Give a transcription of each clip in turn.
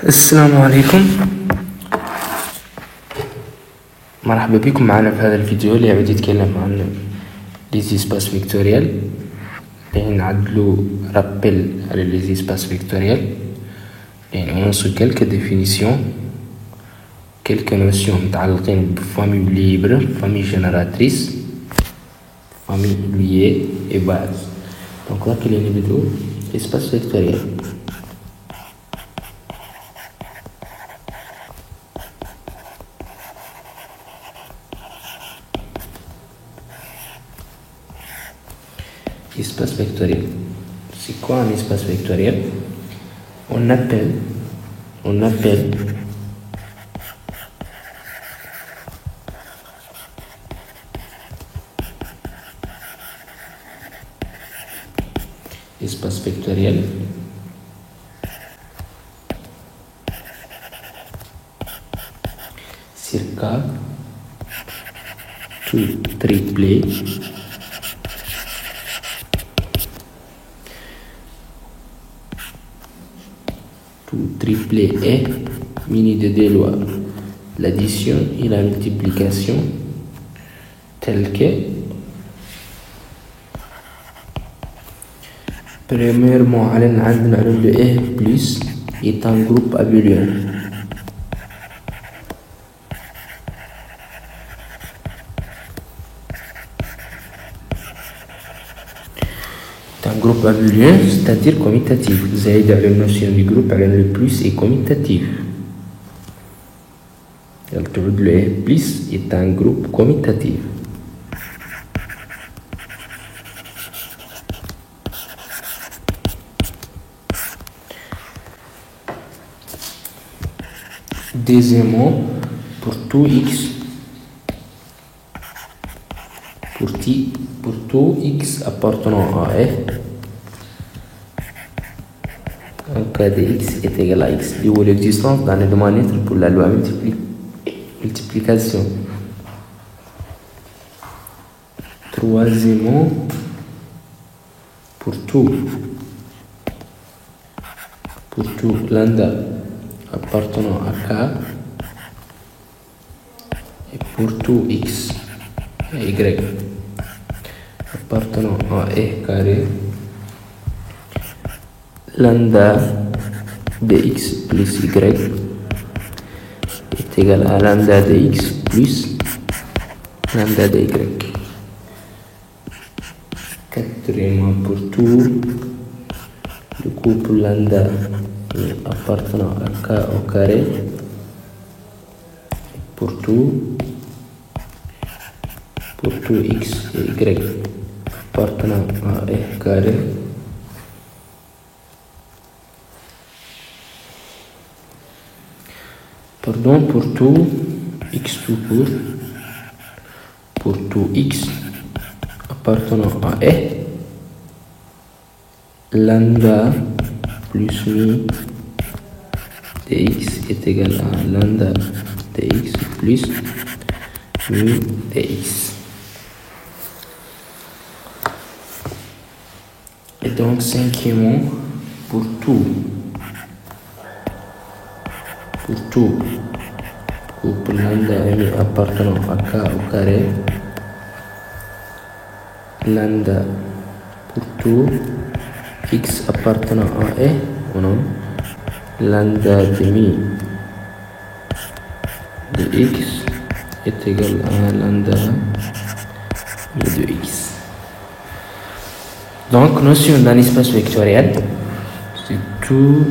السلام عليكم. مرحبا بكم معنا في هذا الفيديو اللي يعود يتكلم عن لي زيسباس فيكتوريال اللي نعدلو رابيل على لي زيسباس فيكتوريال يعني ونوصل كلك ديفينيسيون كلك نوسيون متعلقين بفامي ليبر فامي جينيراتريس فامي ليي اي باز. دونك راك اللي نبدو اسباس فيكتوريال. Espace vectoriel. C'est quoi un espace vectoriel? On appelle espace vectoriel circa tout triplé triplé est muni de deux lois, l'addition et la multiplication, telles que premièrement le E plus est un groupe abélien. Un groupe abélien, c'est-à-dire commutatif. Vous avez dans la notion du groupe, le plus est commutatif. Le plus est un groupe commutatif. Deuxièmement, pour tout x, pour tout x appartenant à f, en cas de x est égal à x, il y a l'existence d'un élément neutre pour la loi multiplication. Troisièmement, pour tout lambda appartenant à k et pour tout x et y appartenant à e carré, lambda dx plus y est égal à lambda dx plus lambda dy. Quatrièmement, pour tout le couple lambda appartenant à k au carré, pour tout x et y appartenant à e carré, pour tout x tout court, pour tout x appartenant à e, lambda plus mi dx est égal à lambda dx plus mi dx. Et donc cinquièmement, pour tout couple lambda mi appartenant à k au carré, lambda pour tout x appartenant à e, lambda demi de x est égal à lambda de x. Donc, notion d'un espace vectoriel, c'est tout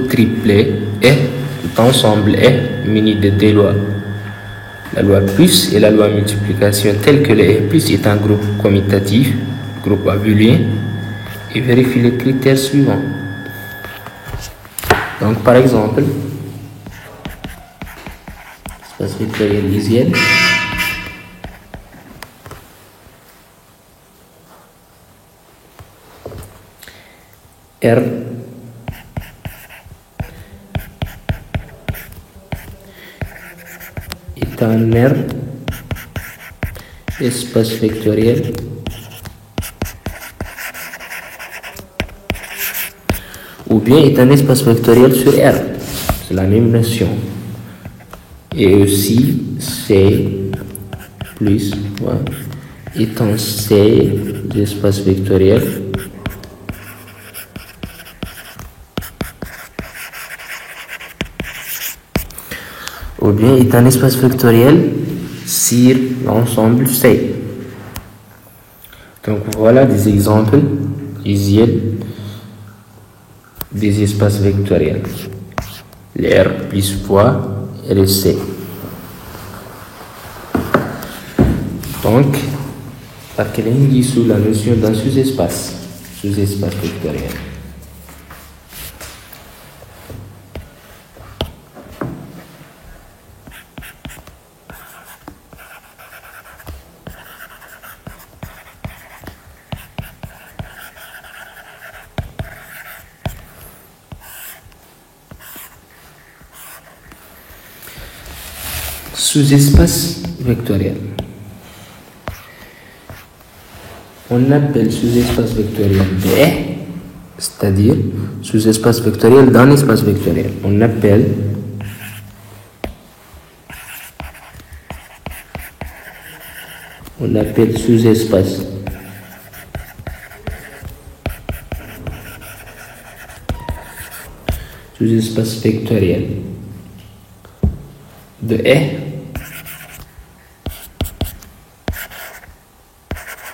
triplé et tout ensemble est muni de deux lois, la loi plus et la loi multiplication, telle que le E plus est un groupe commutatif, groupe abélien, et vérifie les critères suivants. Donc, par exemple, espace vectoriel lisiel, R est un R espace vectoriel ou bien est un espace vectoriel sur R. C'est la même notion. Et aussi, C plus est un C d'espace vectoriel ou bien est un espace vectoriel sur l'ensemble C. Donc voilà des exemples usuels des espaces vectoriels. Le R plus poids et le C. Donc, par quelle ligne sous la notion d'un sous-espace vectoriel. Sous-espace vectoriel. On appelle sous-espace vectoriel B, c'est-à-dire sous-espace vectoriel d'un espace vectoriel. On appelle sous-espace vectoriel de E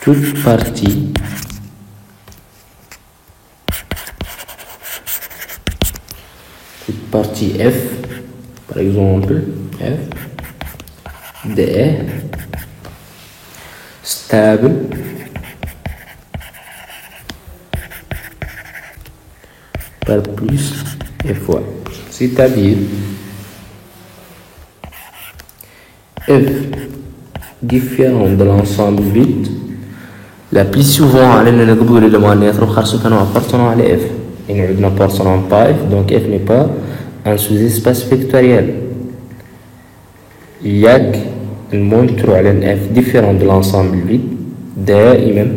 toute partie F, par exemple F de E stable par plus F fois, c'est-à-dire F différent de l'ensemble vide. La plus souvent علينا نقبل لما نخرج كانوا appartenant à F et nous n'appartenons pas à F, donc F n'est pas un sous-espace vectoriel. Il y a une montre على F différent de l'ensemble vide دائما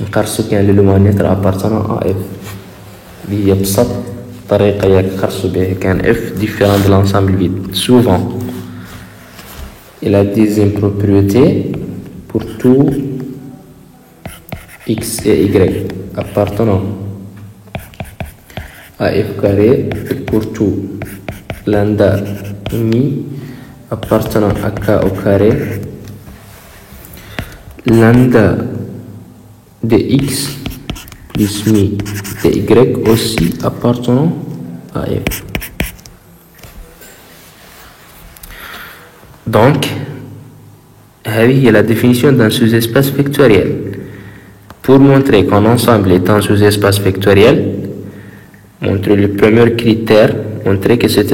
نخرج كان l'élément appartenant à F. هي بسط طريقة يخرج بها كان F différent de l'ensemble vide. Souvent et la deuxième propriété pour tout x et y appartenant à f carré et pour tout lambda mi appartenant à k au carré, lambda de x plus mi de y aussi appartenant à f. Donc, هذه هي la définition d'un sous-espace vectoriel. Pour montrer qu'un ensemble est un sous-espace vectoriel, montrer le premier critère, montrer que cet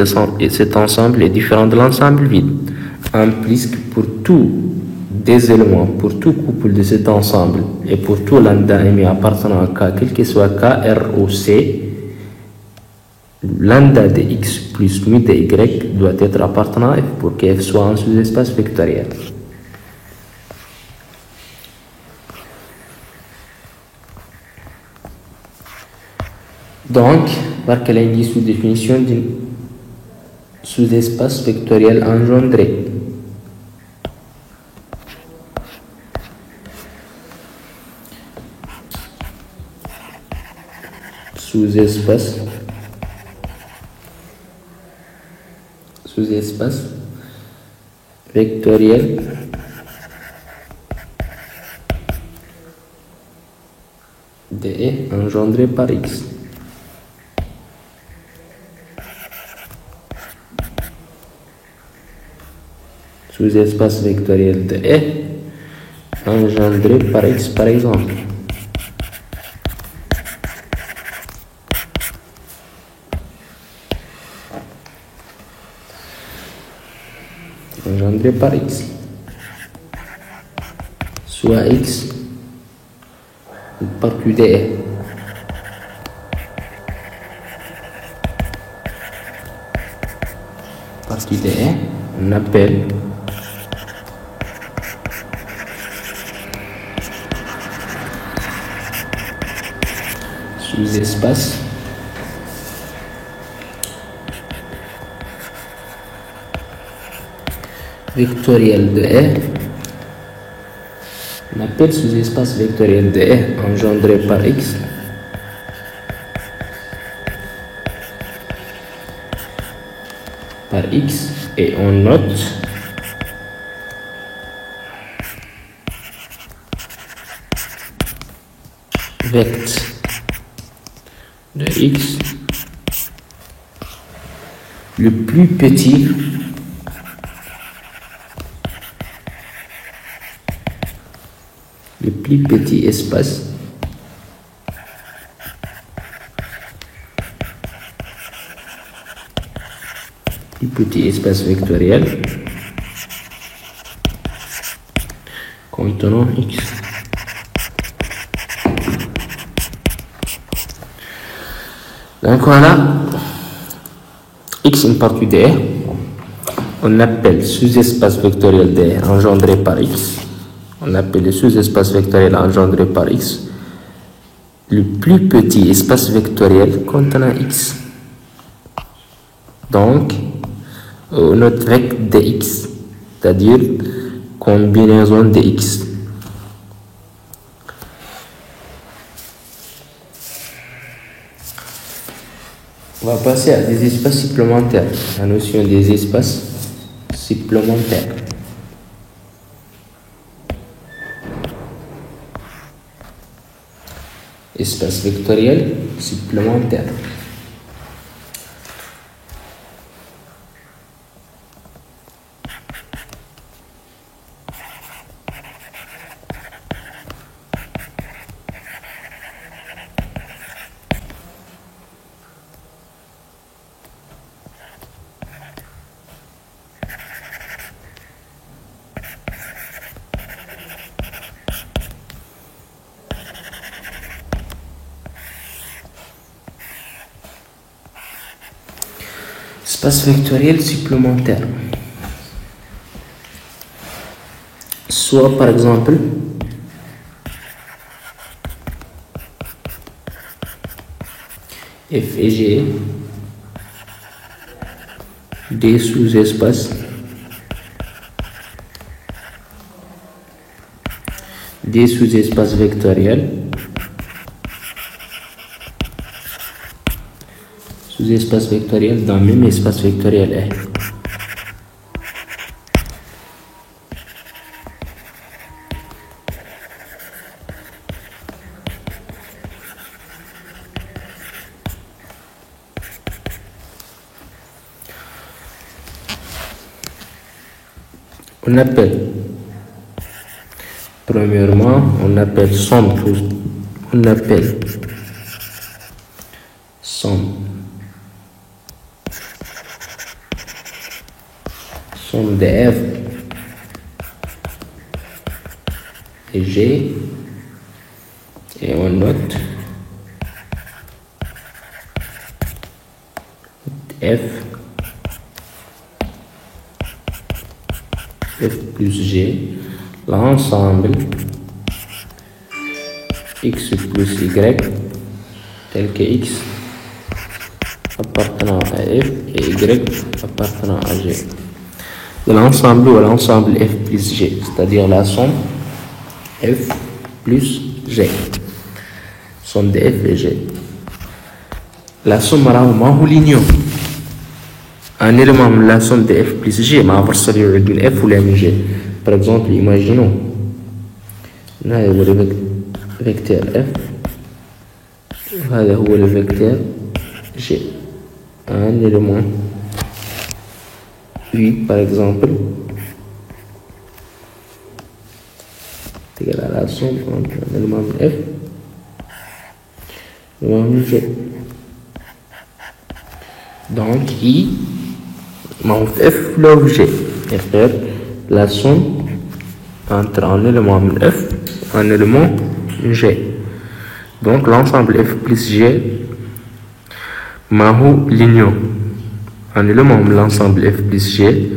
ensemble est différent de l'ensemble vide, implique que pour tous des éléments, pour tout couple de cet ensemble et pour tout lambda mi appartenant à K, quel que soit K, R ou C, lambda de x plus mi de y doit être appartenant à F pour que F soit un sous-espace vectoriel. Donc, par quelle indice ou définition d'un sous-espace vectoriel engendré? Sous-espace vectoriel de E engendré par X. Sous-espace vectoriel de E engendré par X, par exemple. Engendré par X. Soit X par Q de E. Par Q de E, on appelle sous-espace vectoriel de R, on appelle sous-espace vectoriel de R engendré par X et on note vect de X le plus petit espace vectoriel contenant X. Donc voilà, X une partie de R, on appelle sous-espace vectoriel de R engendré par X. On appelle le sous-espace vectoriel engendré par X le plus petit espace vectoriel contenant X. Donc, notre vecteur de X, c'est-à-dire combinaison de X. On va passer à des espaces supplémentaires, la notion des espaces supplémentaires. Espace vectoriel supplémentaire. Espace vectoriel supplémentaire. Soit par exemple F et G des sous-espaces vectoriels dans le même espace vectoriel R. On appelle premièrement somme de F et G et on note F plus G, l'ensemble X plus Y tel que X appartenant à F et Y appartenant à G. De l'ensemble ou l'ensemble F plus G, c'est-à-dire la somme F plus G. Somme de F et G. La somme est l'union. Un élément de la somme de F plus G, mais avoir salué d'une F ou la G. Par exemple, imaginons, là, il y a le vecteur F, là, il y a le vecteur G. Un élément U, par exemple, est égal à la somme entre un élément F et un élément G. Donc, I, F plus G, et faire la somme entre un élément F et un élément G. Donc, l'ensemble F plus G, l'union. Un élément de l'ensemble F plus G,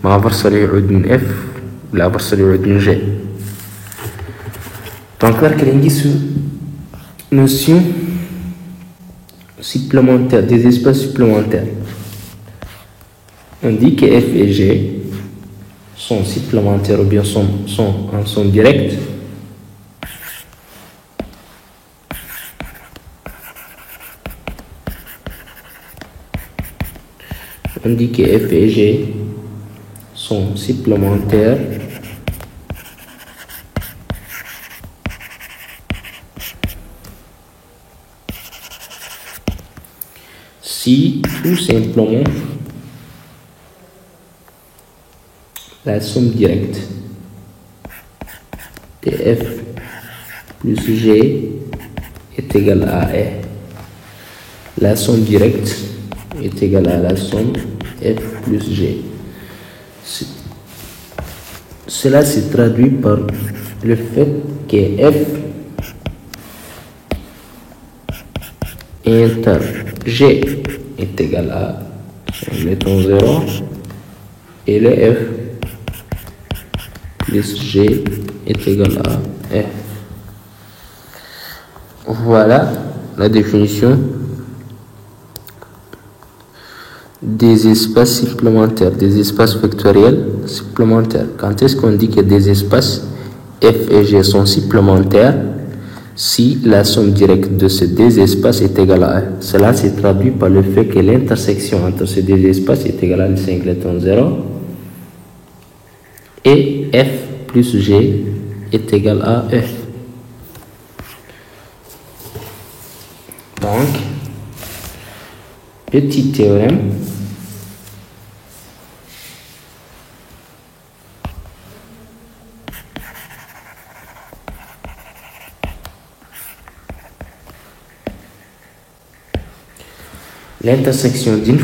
ma versalier d'une F, la versalier d'une G. Donc, là, il y a une notion supplémentaire, des espaces supplémentaires. On dit que F et G sont supplémentaires ou bien sont en somme directe, on dit que f et g sont supplémentaires si tout simplement la somme directe de f plus g est égale à E. La somme directe est égale à la somme f plus g. Cela se traduit par le fait que f inter g est égal à, mettons 0, et le f plus g est égal à f. Voilà la définition des espaces supplémentaires, des espaces vectoriels supplémentaires. Quand est-ce qu'on dit que des espaces f et g sont supplémentaires? Si la somme directe de ces deux espaces est égale à 1. Cela se traduit par le fait que l'intersection entre ces deux espaces est égale à le singleton 0 et f plus g est égal à f. Donc, petit théorème. L'intersection d'une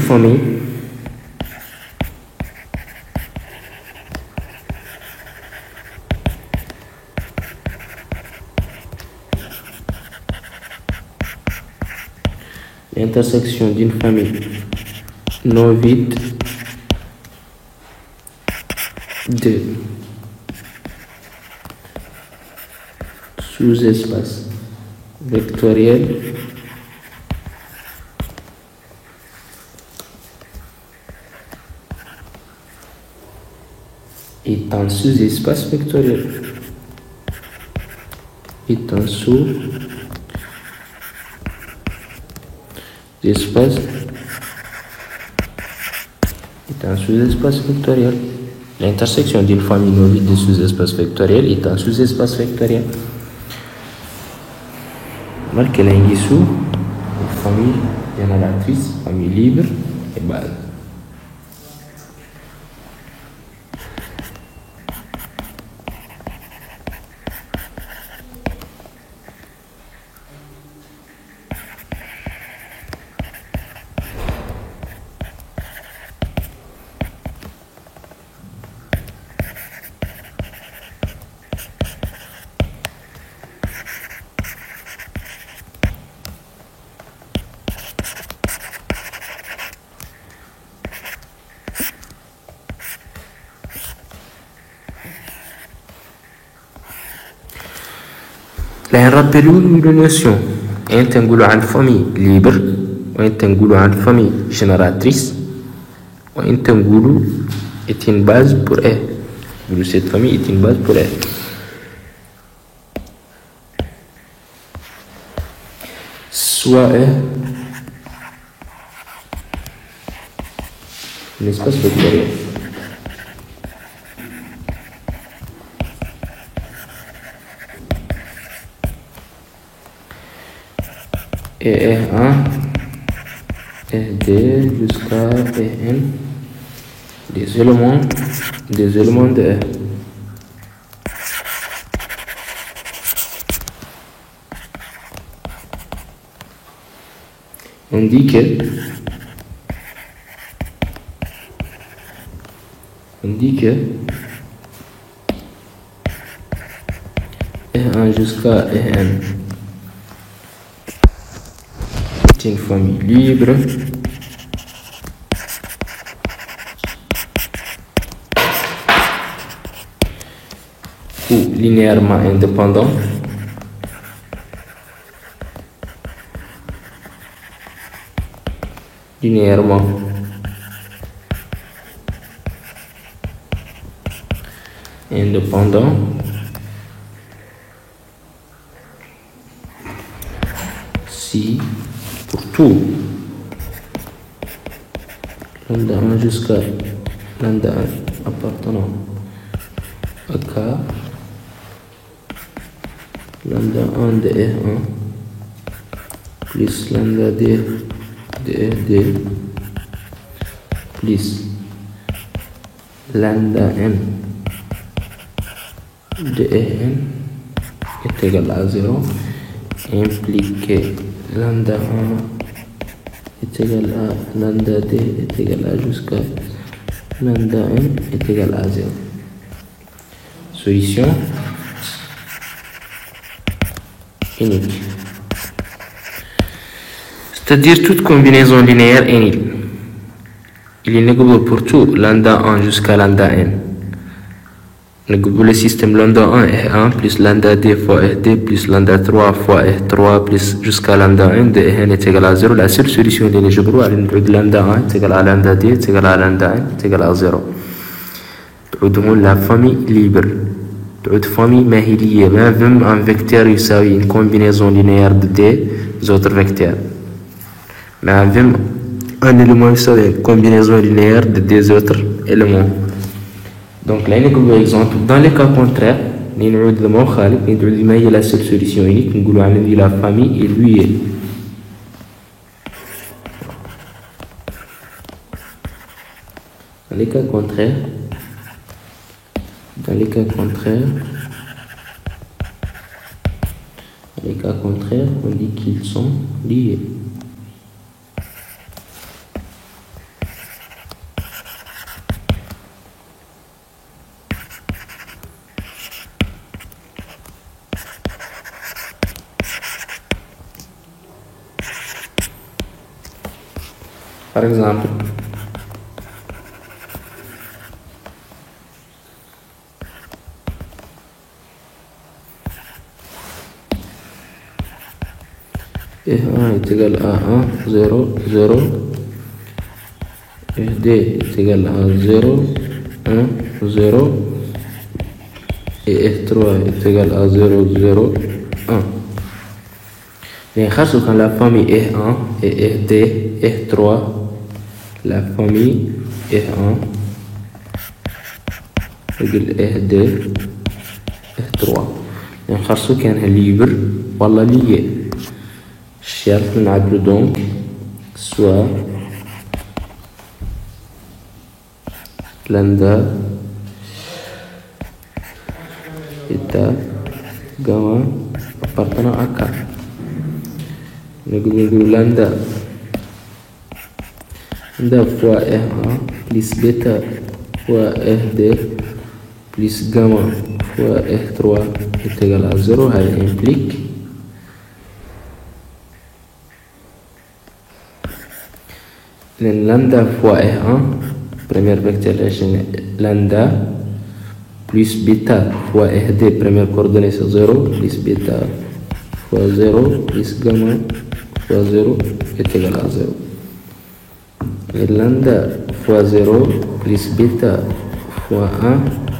famille non vide de sous-espaces vectoriels est un sous-espace vectoriel. Est un sous-espace vectoriel. L'intersection d'une famille non vide de sous-espaces vectoriels est un sous-espace vectoriel. Marquez l'inguissou, famille génératrice, famille libre et base. لا نربلو نوسيون انت نقولو عن فامي ليبر وانت نقولو عن فامي جينيراتريس وانت نقولو est une base pour E. Cette famille est une base pour E. Soit E un espace vectoriel. Et E1 et D jusqu'à En des éléments de E. On dit que E1 jusqu'à En est une famille libre ou linéairement indépendant indépendant si pour tout lambda 1 jusqu'à lambda 1 appartenant à K, lambda 1 de R1 plus lambda D de RD plus lambda N de Rn est égal à 0, implique que lambda 1 est égal à lambda D est égal à jusqu'à lambda N est égal à 0. Solution unique. C'est-à-dire toute combinaison linéaire est nulle. Il est négable pour tout lambda 1 jusqu'à lambda n. Le système lambda 1 est 1 plus lambda d fois rd plus lambda 3 fois r3 plus jusqu'à lambda n de n est égal à 0. La seule solution de l'algèbre est lambda 1 est égal à lambda d est égal à lambda n est égal à 0. La famille libre. Toute famille mahiliye même un vecteur يساوي une combinaison linéaire de des autres vecteurs. Même un élément يساوي une combinaison linéaire de des autres éléments. Donc là, par exemple, dans les cas contraires, nous avons la seule solution unique, nous avons la famille et lui est. Dans les cas contraires, on dit qu'ils sont liés. Par exemple, E1 est égal à 1, 0, 0. Fd est égal à 0, 1, 0. Et F3 est égal à 0, 0, 1. Mais quand la famille E1 et Fd, F3, la famille F1 égale F2 F3 يعني خاصو كان libre ولا lié الشرط نعبرو donc soit lambda eta gamma appartenant à K نقول lambda fois R1 plus bêta fois R2 plus gamma fois R3 est égal à 0. Ça implique lambda fois R1, première vecteur lambda plus bêta fois R2, première coordonnée c'est 0, plus bêta fois 0 plus gamma fois 0 est égal à 0. Et lambda fois 0 plus bêta fois 1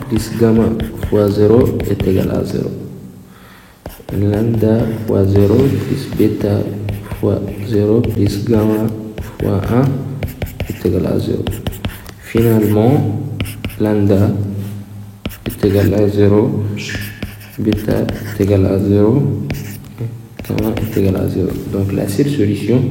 plus gamma fois 0 est égal à 0. Et lambda fois 0 plus bêta fois 0 plus gamma fois 1 est égal à 0. Finalement, lambda est égal à 0, bêta est égal à 0, gamma est égal à 0. Donc la seule solution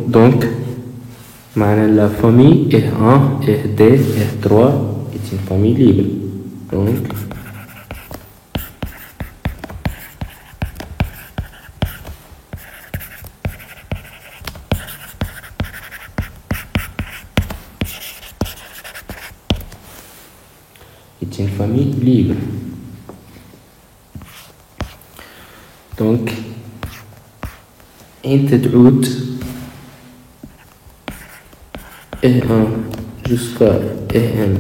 donc, la famille R1, R2, R3 est une famille libre. Donc, est une famille libre. Donc, انت تعود E1 jusqu'à En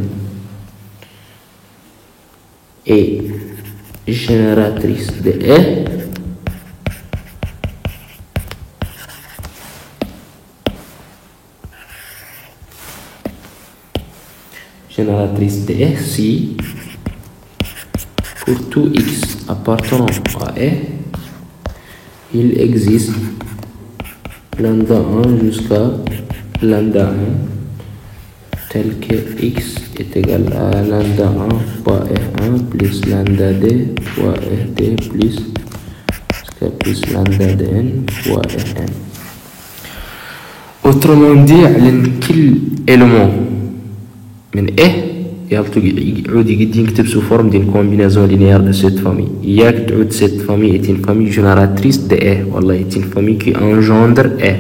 et génératrice de E si pour tout x appartenant à E, il existe lambda 1 jusqu'à lambda 1 tel que x est égal à lambda 1 fois E1 plus lambda d fois Ed plus lambda dn fois Rn. Autrement dit, quel élément من E يعود يكتب sous forme d'une combinaison linéaire de cette famille. Cette famille est une famille génératrice de E. Wallah, est une famille qui engendre E.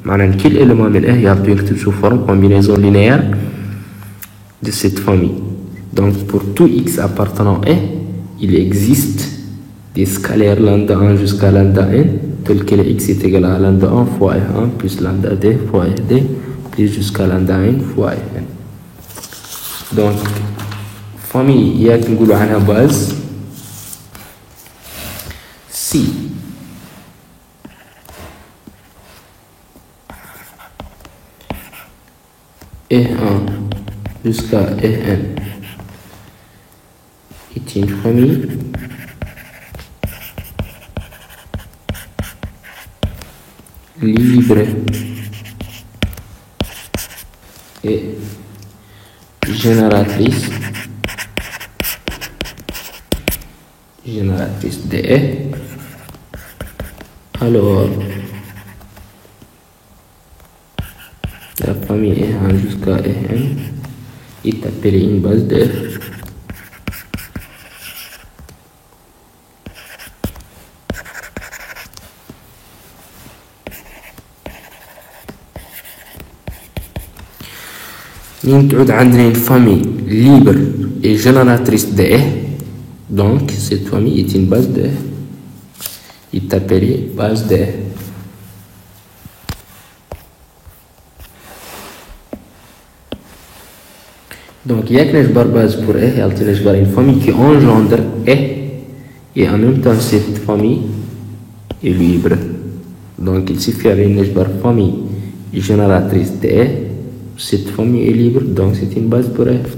معنى quel élément من E يعود يكتب sous forme combinaison linéaire de cette famille. Donc pour tout x appartenant à E, il existe des scalaires lambda 1 jusqu'à lambda n tel que x est égal à lambda 1 fois E1 plus lambda d fois Ed plus jusqu'à lambda n fois En. Donc famille ياك نقولوا عنها باز C E1 jusqu'à En est une famille libre et génératrice de E. Alors la famille E1 jusqu'à En est appelée une base de F. نعود عندنا une famille libre et génératrice de E. Donc cette famille est une base de E. Il est appelée base de E. Donc il y a une base pour E, il y a une famille qui engendre E et en même temps cette famille est libre. Donc il suffit d'avoir une famille génératrice de E. Cette famille est libre, donc c'est une base pour F.